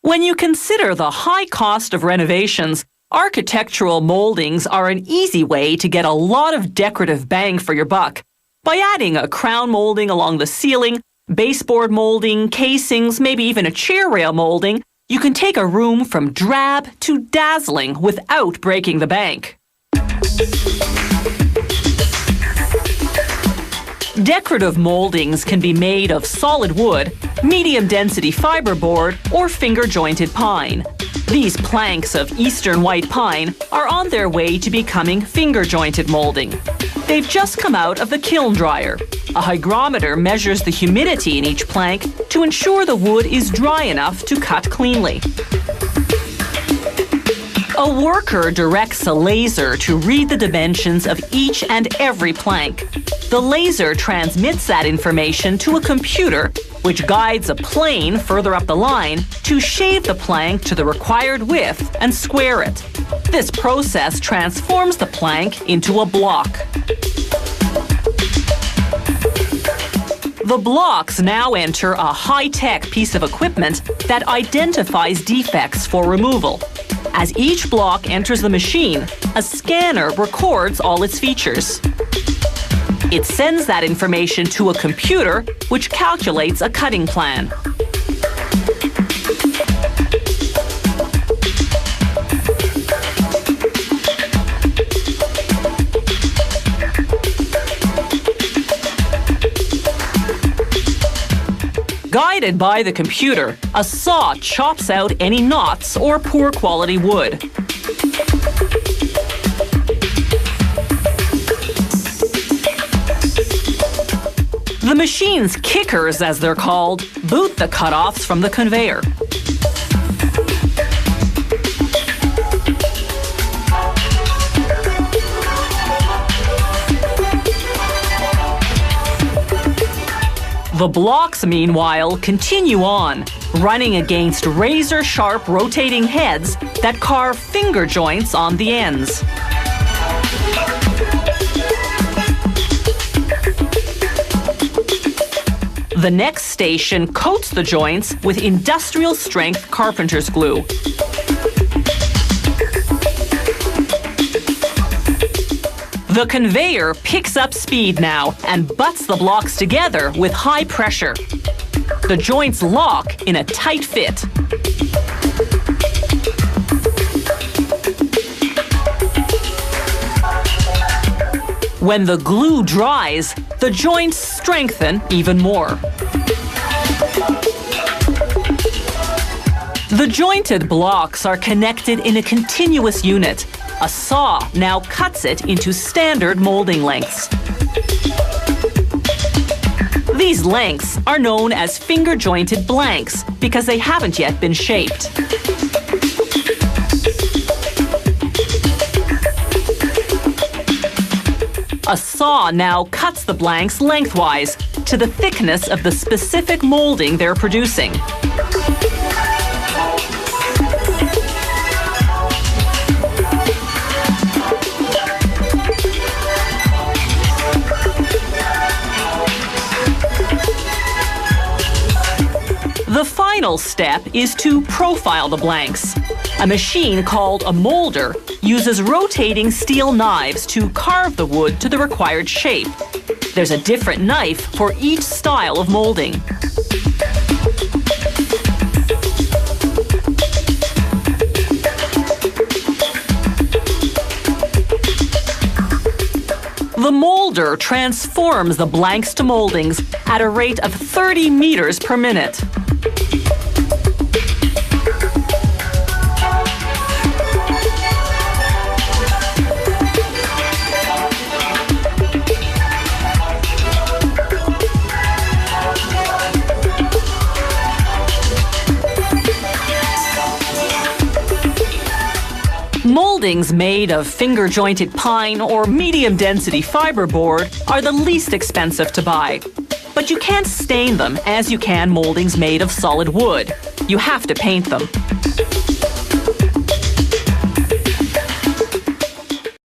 When you consider the high cost of renovations, architectural moldings are an easy way to get a lot of decorative bang for your buck. By adding a crown molding along the ceiling, baseboard molding, casings, maybe even a chair rail molding, you can take a room from drab to dazzling without breaking the bank. Decorative moldings can be made of solid wood, medium-density fiberboard, or finger-jointed pine. These planks of eastern white pine are on their way to becoming finger-jointed molding. They've just come out of the kiln dryer. A hygrometer measures the humidity in each plank to ensure the wood is dry enough to cut cleanly. A worker directs a laser to read the dimensions of each and every plank. The laser transmits that information to a computer, which guides a plane further up the line to shave the plank to the required width and square it. This process transforms the plank into a block. The blocks now enter a high-tech piece of equipment that identifies defects for removal. As each block enters the machine, a scanner records all its features. It sends that information to a computer, which calculates a cutting plan. Guided by the computer, a saw chops out any knots or poor quality wood. The machine's kickers, as they're called, boot the cutoffs from the conveyor. The blocks, meanwhile, continue on, running against razor-sharp rotating heads that carve finger joints on the ends. The next station coats the joints with industrial-strength carpenter's glue. The conveyor picks up speed now and butts the blocks together with high pressure. The joints lock in a tight fit. When the glue dries, the joints strengthen even more. The jointed blocks are connected in a continuous unit. A saw now cuts it into standard molding lengths. These lengths are known as finger-jointed blanks because they haven't yet been shaped. A saw now cuts the blanks lengthwise to the thickness of the specific molding they're producing. The final step is to profile the blanks. A machine called a molder uses rotating steel knives to carve the wood to the required shape. There's a different knife for each style of molding. The molder transforms the blanks to moldings at a rate of 30 meters per minute. Moldings made of finger-jointed pine or medium-density fiberboard are the least expensive to buy. But you can't stain them as you can moldings made of solid wood. You have to paint them.